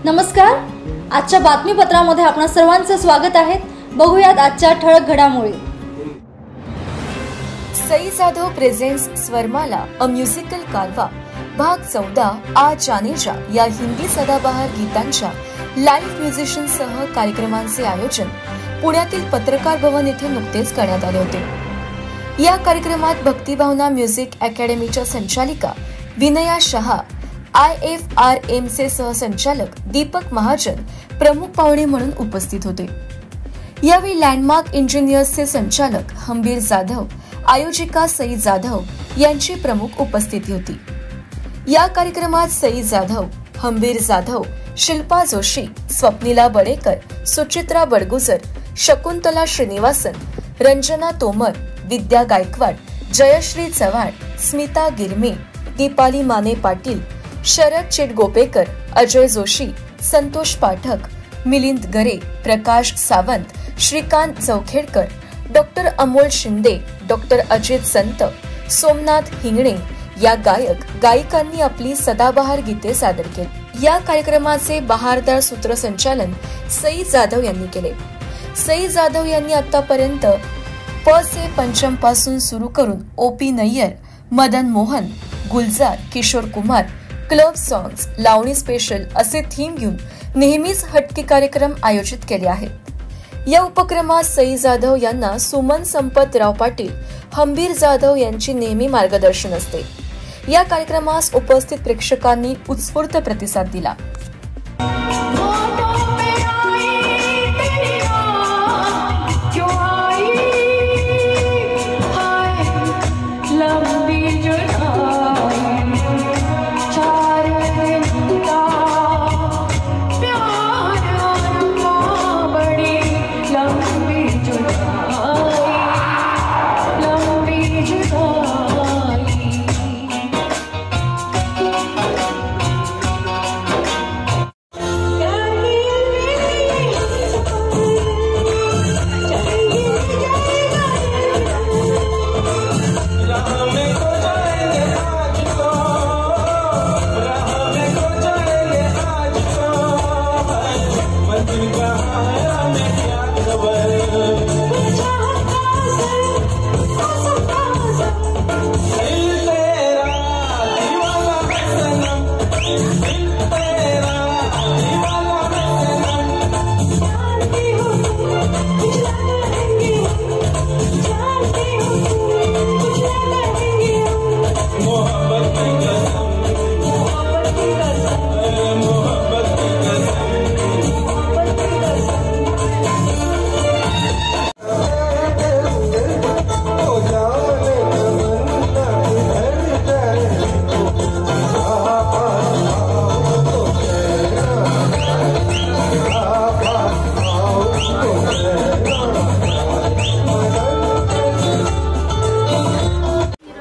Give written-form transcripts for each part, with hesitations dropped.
नमस्कार, आजच्या बातमीपत्रामध्ये आपणा सर्वांचे स्वागत आहे। बघूयात आजच्या ठळक घडामोडी। Sai Jadhav presents Swarmala a musical Karwa भाग 14 आ जाने जा या हिंदी सदाबहार गीतांच्या लाईव्ह म्युझिशियनसह कार्यक्रमांचे आयोजन पुण्यातील पत्रकार भवन येथे नुकतेच करण्यात आले होते। या कार्यक्रमात भक्तिभावना म्युझिक अकॅडमीच्या संचालिका विनया शहा, IFRM चे सहसंचालक दीपक महाजन प्रमुख पाहुणे म्हणून उपस्थित होते। यावेळी लँडमार्क इंजिनियर्सचे संचालक हंबीर जाधव, आयोजिका सई जाधव यांची प्रमुख उपस्थिती होती। या कार्यक्रमात सई जाधव, हंबीर जाधव, शिल्पा जोशी, स्वप्नीला बडेकर, सुचित्रा बडगुजर, शकुंतला श्रीनिवासन, रंजना तोमर, विद्या गायकवाड, जयश्री चव्हाण, स्मिता गिरमे, दीपाली माने पाटील, शरद चिटगोपेकर, अजय जोशी, संतोष पाठक, मिलिंद गरे, प्रकाश सावंत, श्रीकांत चौखेडकर, डॉक्टर अमोल शिंदे, डॉक्टर अजित संत, सोमनाथ हिंगणे या गायक गायिकांनी आपली सदाबहार गीते सादर केली। या कार्यक्रमाचे बहारदार सूत्रसंचालन सई जाधव यांनी केले। सई जाधव यांनी आतापर्यंत प से पंचम पासून सुरू करून OP Nayyar, Madan Mohan, Gulzar, Kishore Kumar, club songs, lavani special असे थीम घेऊन नेहमीच हटके कार्यक्रम आयोजित केले आहेत। या उपक्रमात सई जाधव यांना सुमन संपतराव पाटील, हंबीर जाधव यांची नेहमी मार्गदर्शन असते। या कार्यक्रमास उपस्थित प्रेक्षकांनी उत्स्फूर्त प्रतिसाद दिला।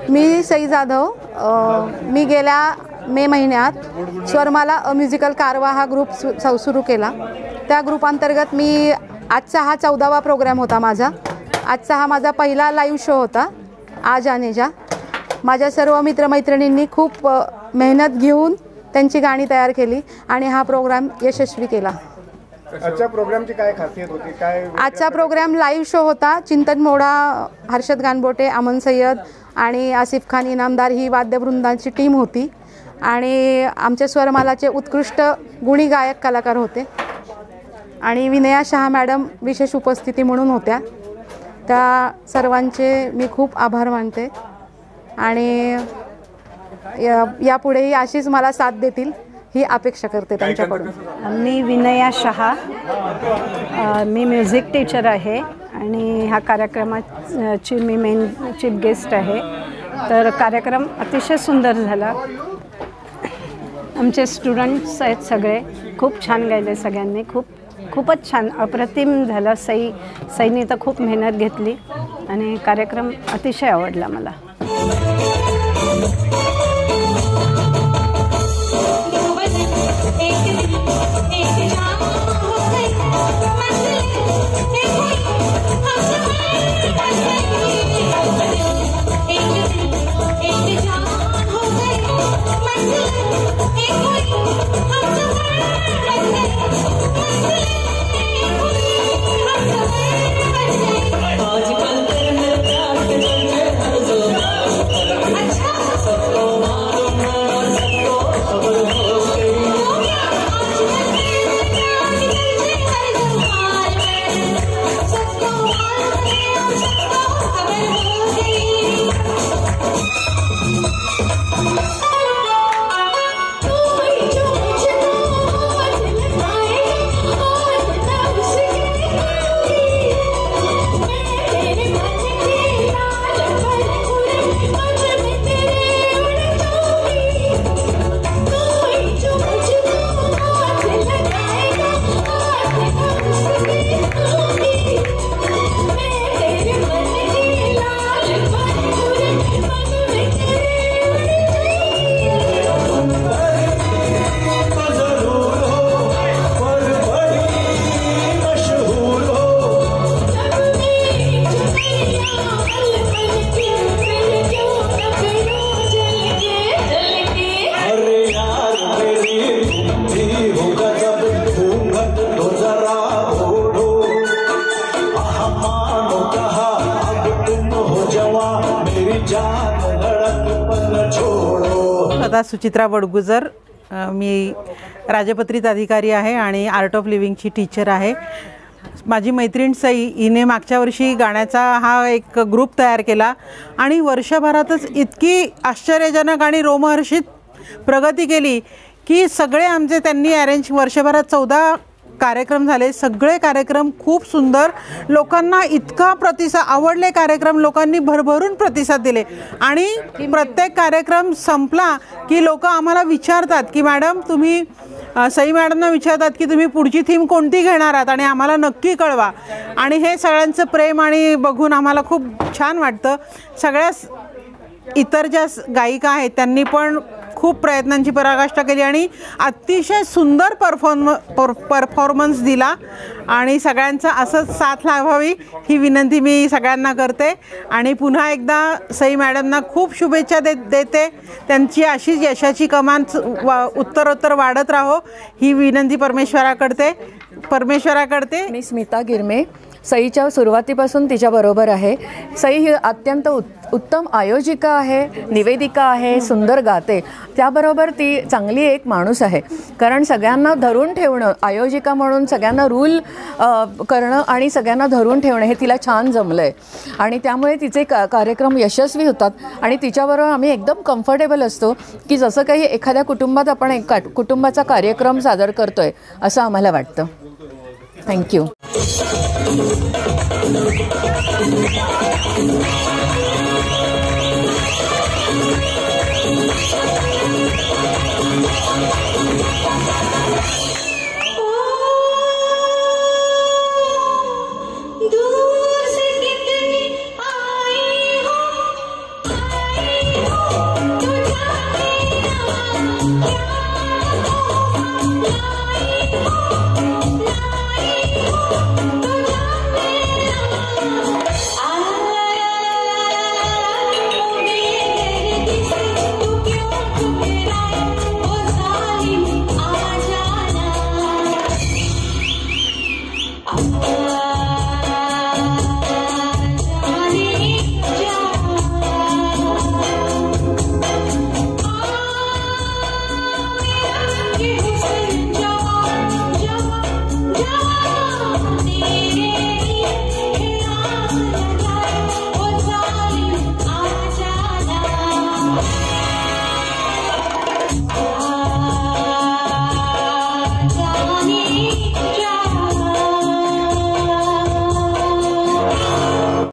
मी सई जाधव, मी गेल्या मे महिन्यात स्वरमाला अ म्युझिकल कारवा हा ग्रुप सुरू केला। त्या ग्रुपांतर्गत मी आजचा हा 14वा प्रोग्राम होता माझा। आजचा हा माझा पहिला लाईव्ह शो होता आ जाने जा। माझ्या सर्व मित्रमैत्रिणींनी खूप मेहनत घेऊन त्यांची गाणी तयार केली आणि हा प्रोग्राम यशस्वी केला। आजच्या प्रोग्रामची काय खासियत होती? काय आजचा प्रोग्राम लाईव्ह शो होता। चिंतन मोडा, हर्षद गानबोटे, अमन सय्यद आणि आसिफ खान इनामदार ही वाद्यवृंदाची टीम होती आणि आमच्या स्वरमालाचे उत्कृष्ट गुणी गायक कलाकार होते आणि विनया शहा मॅडम विशेष उपस्थिती म्हणून होत्या। त्या सर्वांचे मी खूप आभार मानते आणि यापुढेही अशीच मला साथ देतील ही अपेक्षा करते त्यांच्याकडून। मी विनया शहा, मी म्युझिक टीचर आहे आणि ह्या कार्यक्रमाची मी मेन चीफ गेस्ट आहे। तर कार्यक्रम अतिशय सुंदर झाला. आमचे स्टुडंट्स आहेत सगळे, खूप छान गायले सगळ्यांनी. खूपच छान, अप्रतिम झालं. सईनी तर खूप मेहनत घेतली आणि कार्यक्रम अतिशय आवडला मला. आता सुचित्रा बडगुजर, मी राजपत्रित अधिकारी आहे आणि आर्ट ऑफ लिव्हिंगची टीचर आहे. माझी मैत्रीण सई हिने मागच्या वर्षी गाण्याचा हा एक ग्रुप तयार केला आणि वर्षभरातच इतकी आश्चर्यजनक आणि रोमहर्षित प्रगती केली की सगळे आमचे त्यांनी अरेंज वर्षभरात 14 कार्यक्रम झाले. सगळे कार्यक्रम खूप सुंदर, लोकांना इतका प्रतिसाद आवडले. कार्यक्रम लोकांनी भरभरून प्रतिसाद दिले आणि प्रत्येक कार्यक्रम संपला की लोक आम्हाला विचारतात की मॅडम तुम्ही, सई मॅडमना विचारतात की तुम्ही पुढची थीम कोणती घेणार आहात आणि आम्हाला नक्की कळवा. आणि हे सगळ्यांचं प्रेम आणि बघून आम्हाला खूप छान वाटतं. सगळ्या इतर ज्या गायिका आहेत त्यांनी पण खूप प्रयत्नांची पराकाष्ठा केली आणि अतिशय सुंदर परफॉर्मन्स दिला आणि सगळ्यांचा असंच साथ लाभावी ही विनंती मी सगळ्यांना करते. आणि पुन्हा एकदा सई मॅडमना खूप शुभेच्छा देते. त्यांची अशीच यशाची कमान उत्तरोत्तर वाढत राहो ही विनंती परमेश्वराकडे. मी स्मिता गिरमे, सईच्या सुरुवातीपासून तिच्याबरोबर आहे. सई ही अत्यंत उत्तम आयोजिका आहे, निवेदिका आहे, सुंदर गाते. त्याबरोबर ती चांगली एक माणूस आहे, कारण सगळ्यांना धरून ठेवणं, आयोजिका म्हणून सगळ्यांना रूल करणं आणि सगळ्यांना धरून ठेवणं हे तिला छान जमलं आहे. आणि त्यामुळे तिचे कार्यक्रम यशस्वी होतात आणि तिच्याबरोबर आम्ही एकदम कम्फर्टेबल असतो की जसं काही एखाद्या कुटुंबात आपण एक कुटुंबाचा कार्यक्रम सादर करतो आहे असं आम्हाला वाटतं. थँक्यू.